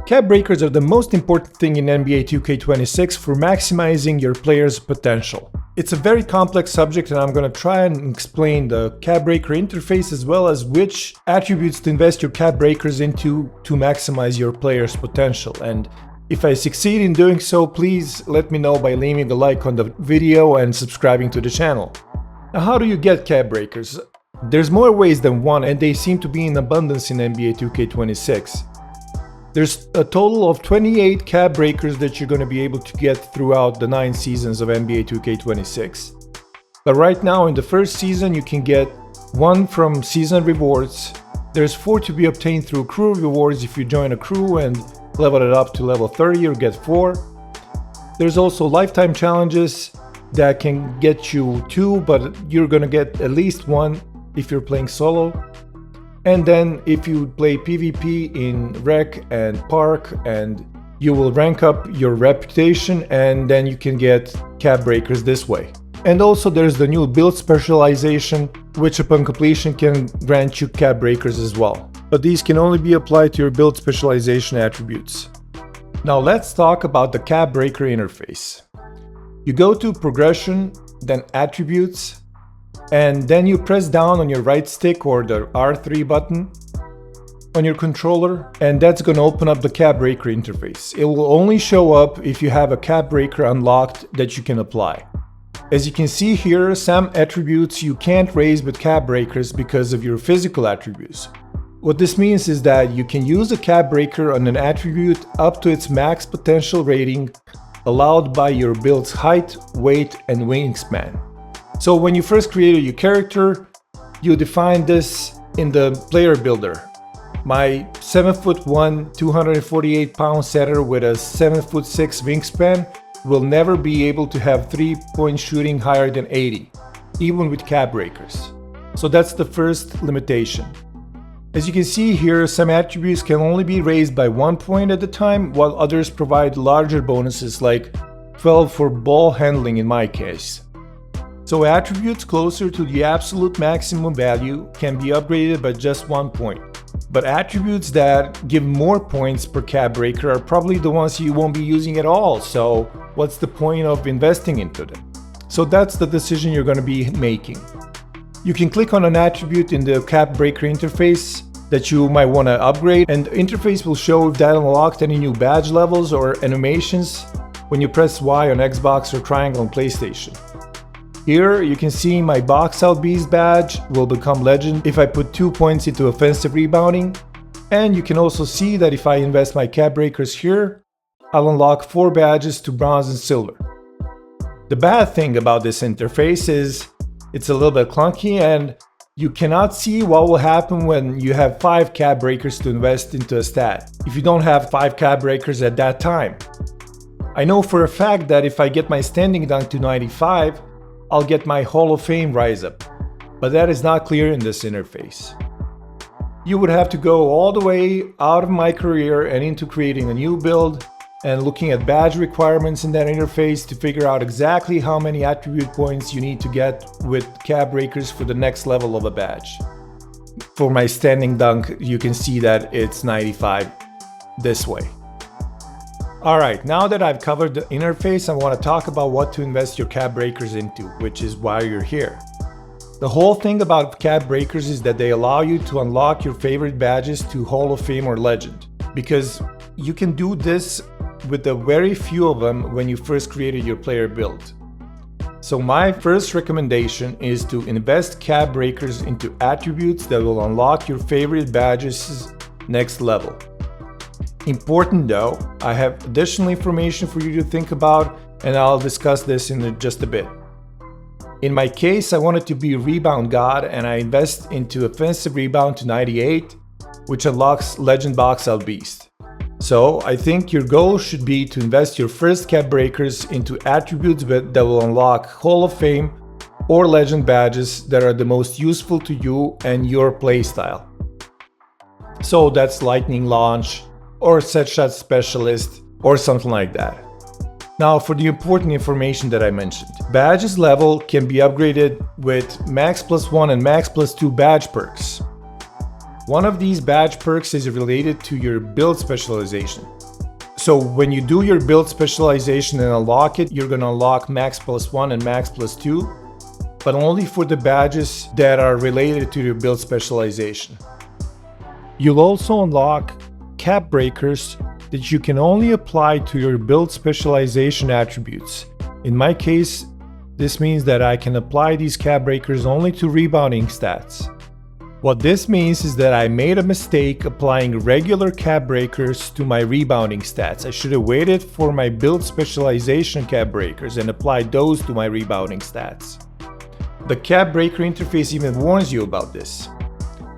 Cap breakers are the most important thing in NBA 2K26 for maximizing your player's potential. It's a very complex subject and I'm going to try and explain the cap breaker interface as well as which attributes to invest your cap breakers into to maximize your player's potential. And if I succeed in doing so, please let me know by leaving a like on the video and subscribing to the channel. Now, how do you get cap breakers? There's more ways than one and they seem to be in abundance in NBA 2K26. There's a total of 28 cap breakers that you're going to be able to get throughout the 9 seasons of NBA 2K26. But right now in the first season you can get 1 from season rewards. There's 4 to be obtained through crew rewards if you join a crew and level it up to level 30, you'll get 4. There's also lifetime challenges that can get you 2, but you're going to get at least 1 if you're playing solo. And then if you play PvP in Rec and Park, and you will rank up your reputation and then you can get cap breakers this way. And also there's the new build specialization, which upon completion can grant you cap breakers as well. But these can only be applied to your build specialization attributes. Now let's talk about the cap breaker interface. You go to progression, then attributes, and then you press down on your right stick or the R3 button on your controller, and that's going to open up the cap breaker interface. It will only show up if you have a cap breaker unlocked that you can apply. As you can see here, some attributes you can't raise with cap breakers because of your physical attributes. What this means is that you can use a cap breaker on an attribute up to its max potential rating allowed by your build's height, weight, and wingspan. So when you first created your character, you define this in the player builder. My 7'1", 248-pound setter with a 7'6" wingspan will never be able to have 3-point shooting higher than 80, even with cap breakers. So that's the first limitation. As you can see here, some attributes can only be raised by 1 point at a time, while others provide larger bonuses like 12 for ball handling in my case. So attributes closer to the absolute maximum value can be upgraded by just 1 point. But attributes that give more points per cap breaker are probably the ones you won't be using at all, so what's the point of investing into them? So that's the decision you're going to be making. You can click on an attribute in the cap breaker interface that you might want to upgrade, and the interface will show if that unlocked any new badge levels or animations when you press Y on Xbox or triangle on PlayStation. Here you can see my box out beast badge will become legend if I put 2 points into offensive rebounding, and you can also see that if I invest my cap breakers here, I'll unlock 4 badges to bronze and silver. The bad thing about this interface is it's a little bit clunky and you cannot see what will happen when you have 5 cap breakers to invest into a stat if you don't have 5 cap breakers at that time. I know for a fact that if I get my standing dunk to 95, I'll get my Hall of Fame rise up, but that is not clear in this interface. You would have to go all the way out of my career and into creating a new build and looking at badge requirements in that interface to figure out exactly how many attribute points you need to get with cap breakers for the next level of a badge. For my standing dunk, you can see that it's 95 this way. Alright, now that I've covered the interface, I want to talk about what to invest your cap breakers into, which is why you're here. The whole thing about cap breakers is that they allow you to unlock your favorite badges to Hall of Fame or Legend, because you can do this with a very few of them when you first created your player build. So my first recommendation is to invest cap breakers into attributes that will unlock your favorite badges next level. Important though, I have additional information for you to think about, and I'll discuss this in just a bit. In my case, I wanted to be Rebound God, and I invest into Offensive Rebound to 98, which unlocks Legend Box Out Beast. So I think your goal should be to invest your first cap breakers into attributes that will unlock Hall of Fame or Legend badges that are the most useful to you and your playstyle. So that's Lightning Launch, or Set Shot Specialist, or something like that. Now for the important information that I mentioned. Badges level can be upgraded with Max +1 and Max +2 badge perks. One of these badge perks is related to your build specialization. So when you do your build specialization and unlock it, you're gonna unlock max +1 and max +2, but only for the badges that are related to your build specialization. You'll also unlock cap breakers that you can only apply to your build specialization attributes. In my case, this means that I can apply these cap breakers only to rebounding stats. What this means is that I made a mistake applying regular cap breakers to my rebounding stats. I should have waited for my build specialization cap breakers and applied those to my rebounding stats. The cap breaker interface even warns you about this.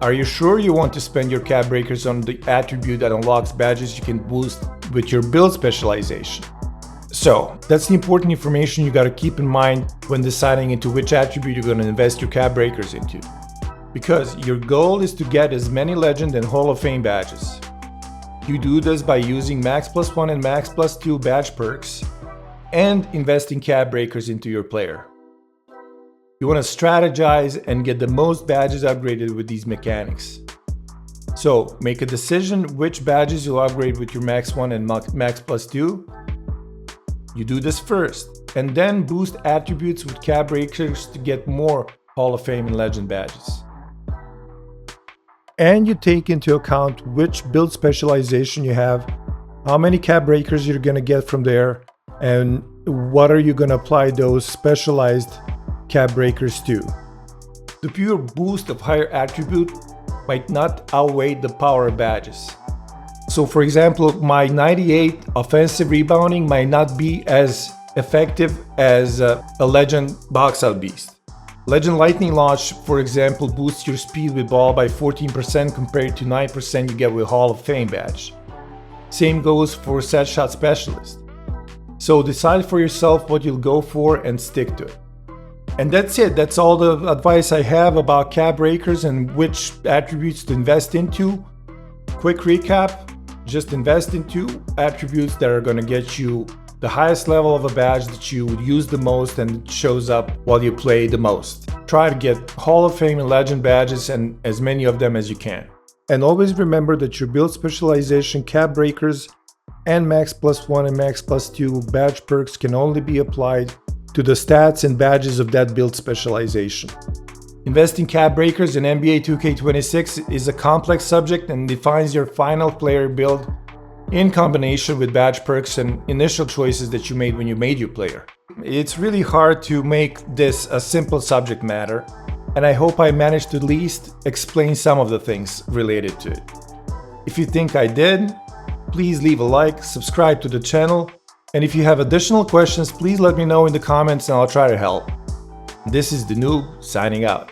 Are you sure you want to spend your cap breakers on the attribute that unlocks badges you can boost with your build specialization? So, that's the important information you gotta keep in mind when deciding into which attribute you're gonna invest your cap breakers into. Because your goal is to get as many Legend and Hall of Fame badges. You do this by using max +1 and max +2 badge perks and investing cap breakers into your player. You want to strategize and get the most badges upgraded with these mechanics. So make a decision which badges you'll upgrade with your max 1 and max +2. You do this first, and then boost attributes with cap breakers to get more Hall of Fame and Legend badges. And you take into account which build specialization you have, how many cap breakers you're going to get from there, and what are you going to apply those specialized cap breakers to. The pure boost of higher attribute might not outweigh the power of badges. So for example, my 98 offensive rebounding might not be as effective as a Legend box out beast. Legend Lightning Launch, for example, boosts your speed with ball by 14% compared to 9% you get with Hall of Fame badge. Same goes for Set Shot Specialist. So decide for yourself what you'll go for and stick to it. And that's it. That's all the advice I have about cap breakers and which attributes to invest into. Quick recap, just invest into attributes that are going to get you the highest level of a badge that you would use the most and it shows up while you play the most. Try to get Hall of Fame and Legend badges and as many of them as you can. And always remember that your build specialization cap breakers and max +1 and max +2 badge perks can only be applied to the stats and badges of that build specialization. Investing cap breakers in NBA 2K26 is a complex subject and defines your final player build in combination with badge perks and initial choices that you made when you made your player. It's really hard to make this a simple subject matter, and I hope I managed to at least explain some of the things related to it. If you think I did, please leave a like, subscribe to the channel, and if you have additional questions, please let me know in the comments and I'll try to help. This is the Noob signing out.